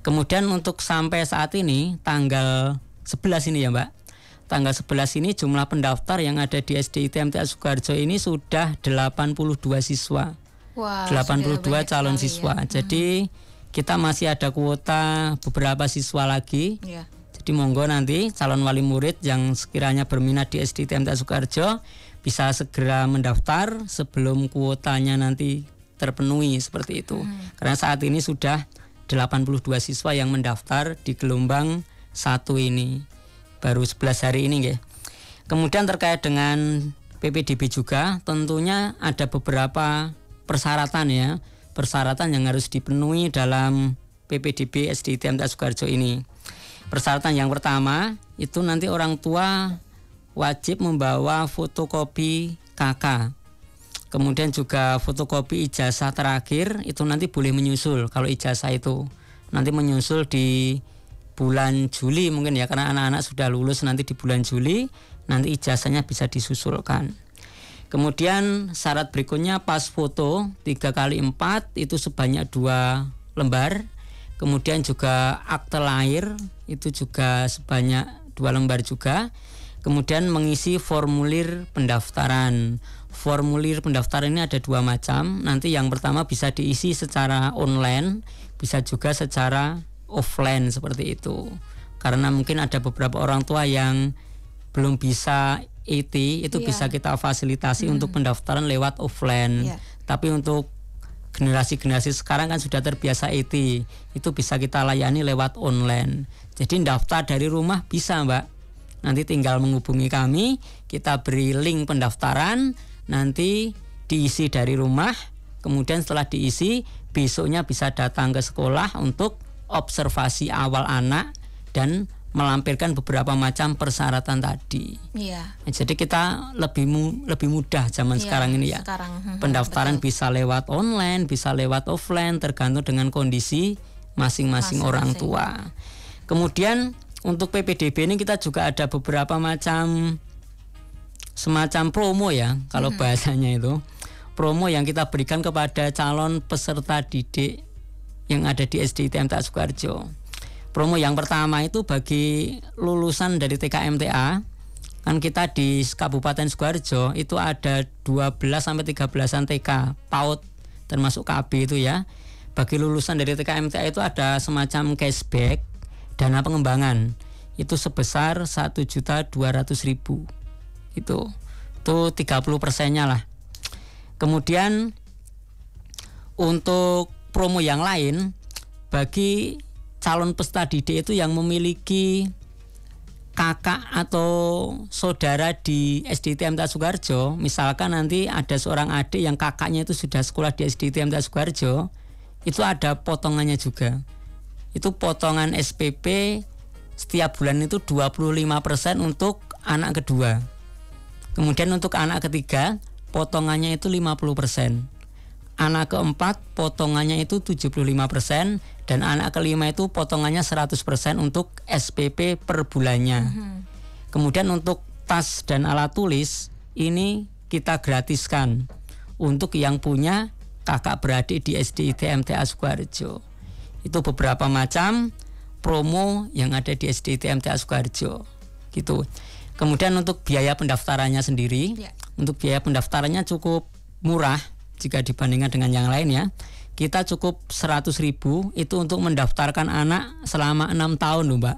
Kemudian untuk sampai saat ini tanggal 11 ini ya Mbak, tanggal 11 ini jumlah pendaftar yang ada di SDIT MTA Sukoharjo ini sudah 82 siswa. Wow, 82 calon siswa ya. Jadi kita masih ada kuota beberapa siswa lagi ya. Jadi monggo nanti calon wali murid yang sekiranya berminat di SDIT MTA Sukoharjo bisa segera mendaftar sebelum kuotanya nanti terpenuhi seperti itu. Karena saat ini sudah 82 siswa yang mendaftar di gelombang 1 ini. Baru 11 hari ini ya. Kemudian terkait dengan PPDB juga tentunya ada beberapa persyaratan ya, persyaratan yang harus dipenuhi dalam PPDB SDIT MTA Sukoharjo ini. Persyaratan yang pertama itu nanti orang tua wajib membawa fotokopi KK. Kemudian juga fotokopi ijazah terakhir itu nanti boleh menyusul. Kalau ijazah itu nanti menyusul di bulan Juli mungkin ya, karena anak-anak sudah lulus nanti di bulan Juli, nanti ijazahnya bisa disusulkan. Kemudian syarat berikutnya pas foto 3x4 itu sebanyak 2 lembar. Kemudian juga akte lahir itu juga sebanyak 2 lembar juga. Kemudian mengisi formulir pendaftaran. Formulir pendaftaran ini ada 2 macam. Nanti yang pertama bisa diisi secara online, bisa juga secara offline seperti itu. Karena mungkin ada beberapa orang tua yang belum bisa IT, itu bisa kita fasilitasi untuk pendaftaran lewat offline. Tapi untuk generasi-generasi sekarang kan sudah terbiasa IT, itu bisa kita layani lewat online. Jadi daftar dari rumah bisa, Mbak. Nanti tinggal menghubungi kami, kita beri link pendaftaran, nanti diisi dari rumah. Kemudian setelah diisi, besoknya bisa datang ke sekolah untuk observasi awal anak dan melampirkan beberapa macam persyaratan tadi. Jadi kita lebih mudah zaman sekarang ini ya. Pendaftaran bisa lewat online, bisa lewat offline, tergantung dengan kondisi masing-masing orang tua. Kemudian untuk PPDB ini kita juga ada beberapa macam semacam promo ya, kalau bahasanya itu. Promo yang kita berikan kepada calon peserta didik yang ada di SDIT MTA Sukoharjo. Promo yang pertama itu bagi lulusan dari TK MTA, kan kita di Kabupaten Sukoharjo itu ada 12 sampai 13-an TK PAUD termasuk KB itu ya. Bagi lulusan dari TK MTA itu ada semacam cashback dana pengembangan itu sebesar 1.200.000. Itu 30%-nya lah. Kemudian untuk promo yang lain bagi calon peserta didik itu yang memiliki kakak atau saudara di SDIT MTA Sukoharjo, misalkan nanti ada seorang adik yang kakaknya itu sudah sekolah di SDIT MTA Sukoharjo, itu ada potongannya juga. Itu potongan SPP setiap bulan itu 25% untuk anak kedua. Kemudian untuk anak ketiga potongannya itu 50%. Anak keempat potongannya itu 75% dan anak kelima itu potongannya 100% untuk SPP per bulannya. Kemudian untuk tas dan alat tulis ini kita gratiskan untuk yang punya kakak beradik di SDIT MTA Sukoharjo. Itu beberapa macam promo yang ada di SDIT MTA Sukoharjo gitu. Kemudian untuk biaya pendaftarannya sendiri, untuk biaya pendaftarannya cukup murah jika dibandingkan dengan yang lain ya. Kita cukup 100.000 itu untuk mendaftarkan anak selama 6 tahun loh, Mbak.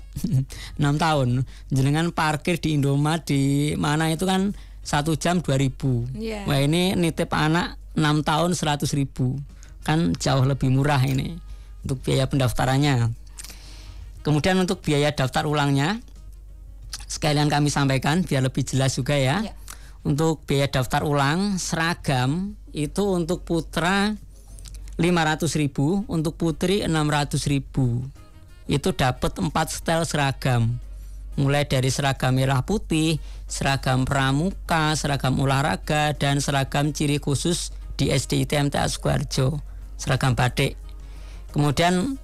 6 tahun. Jenengan parkir di Indomaret di mana itu kan 1 jam 2.000. Wah, ini nitip anak 6 tahun 100.000. Kan jauh lebih murah ini untuk biaya pendaftarannya. Kemudian untuk biaya daftar ulangnya sekalian kami sampaikan biar lebih jelas juga ya. Untuk biaya daftar ulang seragam itu untuk putra 500.000, untuk putri 600.000. Itu dapat 4 setel seragam. Mulai dari seragam merah putih, seragam pramuka, seragam olahraga, dan seragam ciri khusus di SDIT MTA Sukoharjo, seragam batik. Kemudian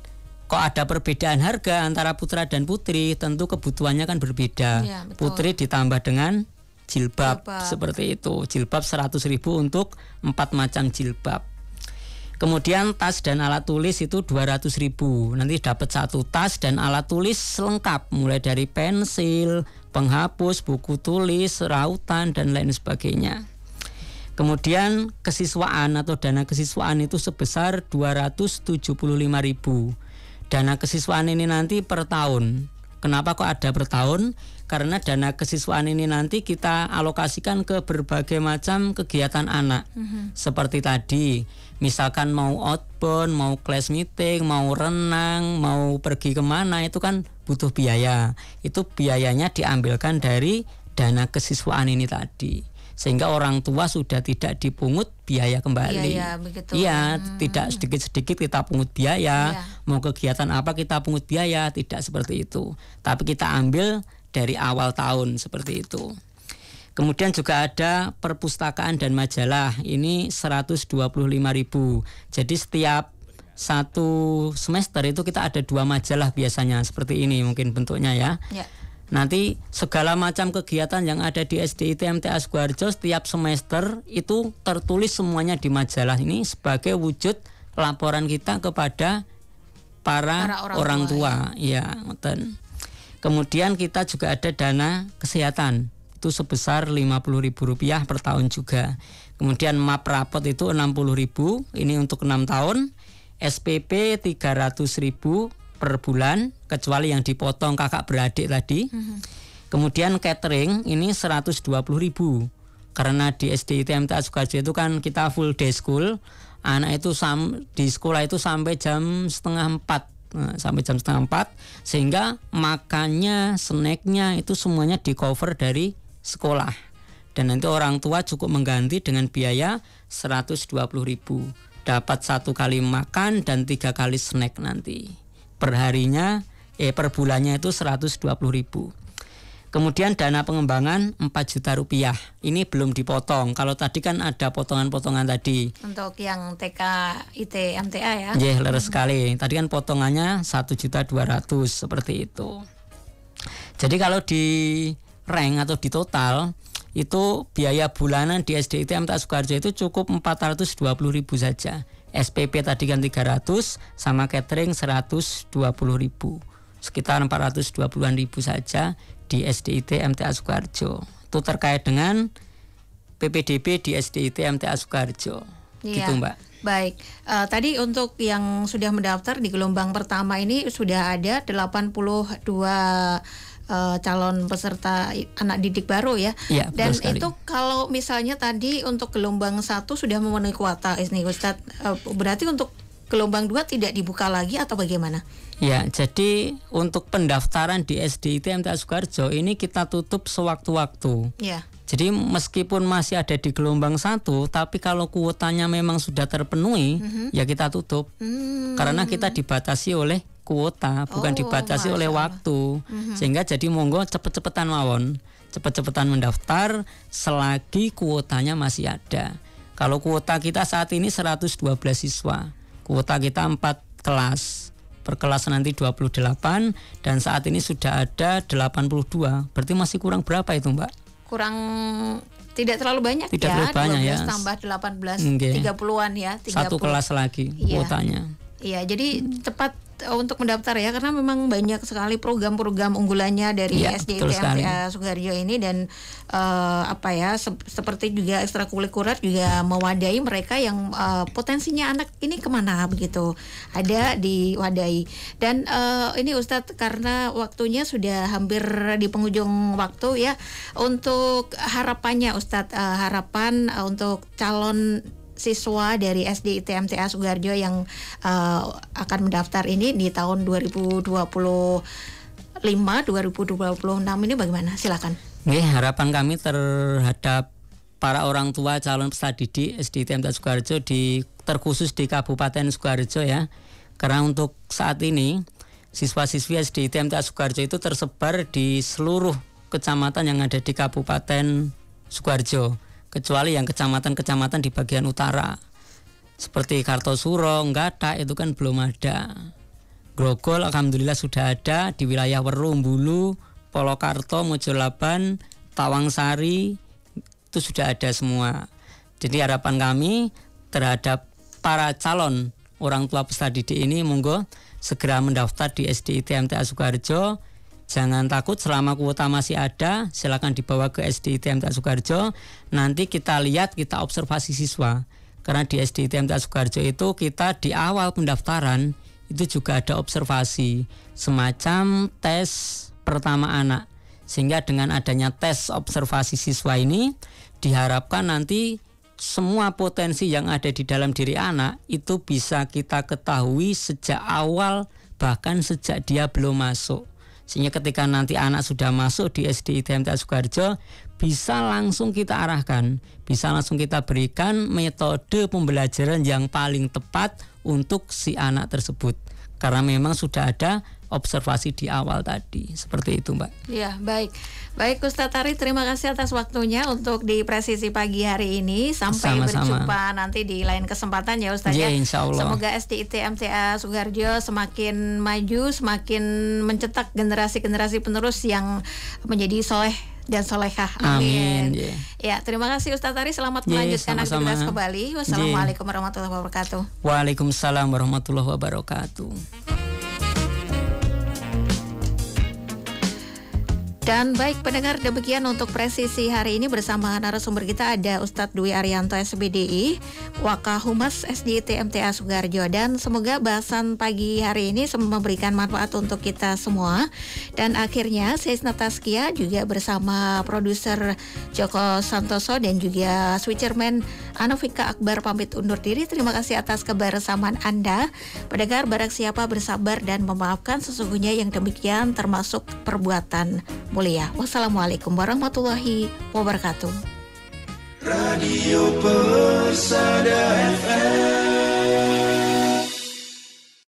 kok ada perbedaan harga antara putra dan putri, tentu kebutuhannya kan berbeda. Putri ditambah dengan jilbab seperti itu. Jilbab 100.000 untuk 4 macam jilbab. Kemudian tas dan alat tulis itu 200.000. Nanti dapat 1 tas dan alat tulis lengkap, mulai dari pensil, penghapus, buku tulis, rautan dan lain sebagainya. Kemudian kesiswaan atau dana kesiswaan itu sebesar 275.000. Dana kesiswaan ini nanti per tahun. Kenapa kok ada per tahun? Karena dana kesiswaan ini nanti kita alokasikan ke berbagai macam kegiatan anak. Seperti tadi, misalkan mau outbound, mau class meeting, mau renang, mau pergi kemana, itu kan butuh biaya. Itu biayanya diambilkan dari dana kesiswaan ini tadi. sehingga orang tua sudah tidak dipungut biaya kembali. Iya, tidak sedikit-sedikit kita pungut biaya. Mau kegiatan apa kita pungut biaya, tidak seperti itu. Tapi kita ambil dari awal tahun seperti itu. Kemudian juga ada perpustakaan dan majalah. Ini 125.000. Jadi setiap satu semester itu kita ada 2 majalah biasanya, seperti ini mungkin bentuknya ya. Nanti segala macam kegiatan yang ada di SDIT MTA Sukoharjo setiap semester itu tertulis semuanya di majalah ini sebagai wujud laporan kita kepada para orang tua. Ya, kemudian kita juga ada dana kesehatan. Itu sebesar Rp50.000 per tahun juga. Kemudian MAP rapot itu 60.000, ini untuk 6 tahun. SPP 300.000 per bulan, kecuali yang dipotong kakak beradik tadi. Kemudian catering ini 120.000. Karena di SDIT MTA Sukoharjo itu kan kita full day school. Anak itu di sekolah itu sampai jam 3:30. Sampai jam 3:30, sehingga makannya, snacknya itu semuanya di cover dari sekolah, dan nanti orang tua cukup mengganti dengan biaya 120.000, dapat 1 kali makan dan 3 kali snack nanti per harinya, per bulannya itu 120.000. Kemudian dana pengembangan Rp4 juta, ini belum dipotong. Kalau tadi kan ada potongan-potongan tadi untuk yang TK IT MTA ya. Iya, leres sekali. Tadi kan potongannya 1.200.000 seperti itu. Jadi kalau di rank atau di total itu biaya bulanan di SDIT MTA Sukoharjo itu cukup 420.000 saja. SPP tadi kan 300, sama catering 120.000, sekitar 420.000 saja di SDIT MTA Sukoharjo. Itu terkait dengan PPDB di SDIT MTA Sukoharjo. Gitu Mbak. Baik, tadi untuk yang sudah mendaftar di gelombang pertama ini sudah ada 82 calon peserta anak didik baru ya. Dan itu kalau misalnya tadi untuk gelombang 1 sudah memenuhi kuota ini Ustadz, berarti untuk gelombang 2 tidak dibuka lagi atau bagaimana? Ya, jadi untuk pendaftaran di SDIT MTA Sukoharjo ini kita tutup sewaktu-waktu. Jadi meskipun masih ada di gelombang 1, tapi kalau kuotanya memang sudah terpenuhi, ya kita tutup. Karena kita dibatasi oleh kuota, bukan dibatasi oleh waktu. Sehingga jadi monggo cepet-cepetan mawon, cepet-cepetan mendaftar selagi kuotanya masih ada. Kalau kuota kita saat ini 112 siswa, kuota kita 4 kelas, per kelas nanti 28, dan saat ini sudah ada 82. Berarti masih kurang berapa itu Mbak? Kurang, tidak terlalu banyak, tidak terlalu banyak 12 ya. Tambah 18, 30-an ya. 30. 1 kelas lagi kuotanya. Iya, jadi tepat untuk mendaftar ya, karena memang banyak sekali program-program unggulannya dari SDIT MTA Sukoharjo ini, dan seperti juga ekstrakurikuler juga mewadahi mereka yang potensinya anak ini kemana begitu, ada diwadahi. Dan ini Ustadz, karena waktunya sudah hampir di penghujung waktu ya, untuk harapannya Ustadz, harapan untuk calon siswa dari SDIT MTA Sukoharjo yang akan mendaftar ini di tahun 2025, 2026 ini bagaimana? Silakan. Harapan kami terhadap para orang tua calon peserta didik SDIT MTA Sukoharjo terkhusus di Kabupaten Sukoharjo ya. Karena untuk saat ini siswa-siswi SDIT MTA Sukoharjo itu tersebar di seluruh kecamatan yang ada di Kabupaten Sukoharjo, kecuali yang kecamatan-kecamatan di bagian utara seperti Kartosuro, Ngata itu kan belum ada. Grogol alhamdulillah sudah ada, di wilayah Weru, Mbulu, Polokarto, Mojolaban, Tawangsari itu sudah ada semua. Jadi harapan kami terhadap para calon orang tua peserta didik ini, monggo segera mendaftar di SDIT MTA Sukoharjo. Jangan takut, selama kuota masih ada, silakan dibawa ke SDIT MTA Sukoharjo. Nanti kita lihat, kita observasi siswa. Karena di SDIT MTA Sukoharjo itu kita di awal pendaftaran itu juga ada observasi, semacam tes pertama anak. Sehingga dengan adanya tes observasi siswa ini, diharapkan nanti semua potensi yang ada di dalam diri anak itu bisa kita ketahui sejak awal, bahkan sejak dia belum masuk. Sehingga ketika nanti anak sudah masuk di SD ITM TA Sukoharjo, bisa langsung kita arahkan, bisa langsung kita berikan metode pembelajaran yang paling tepat untuk si anak tersebut. Karena memang sudah ada observasi di awal tadi. Seperti itu, Mbak. Ya, baik. Baik, Ustadz Ari, terima kasih atas waktunya untuk di Presisi pagi hari ini. Sampai berjumpa nanti di lain kesempatan ya, Ustadz. Ya, insya Allah. Semoga SD ITM TA Sukoharjo semakin maju, semakin mencetak generasi-generasi penerus yang menjadi soleh dan solehah. Amin. Ya, terima kasih Ustadz Ari. Selamat melanjutkan aktivitas kembali. Wassalamualaikum warahmatullahi wabarakatuh. Waalaikumsalam warahmatullahi wabarakatuh. Dan baik pendengar, demikian untuk Presisi hari ini bersama narasumber kita ada Ustadz Dwi Arianto SBDI, Wakahumas SD ITM TA Sukoharjo, dan semoga bahasan pagi hari ini memberikan manfaat untuk kita semua. Dan akhirnya saya Isna Taskia juga bersama produser Joko Santoso dan juga switcherman Anofika Akbar pamit undur diri. Terima kasih atas kebersamaan Anda. Pendengar, barang siapa bersabar dan memaafkan, sesungguhnya yang demikian termasuk perbuatan mulia. Wassalamualaikum warahmatullahi wabarakatuh. Radio Persada FM.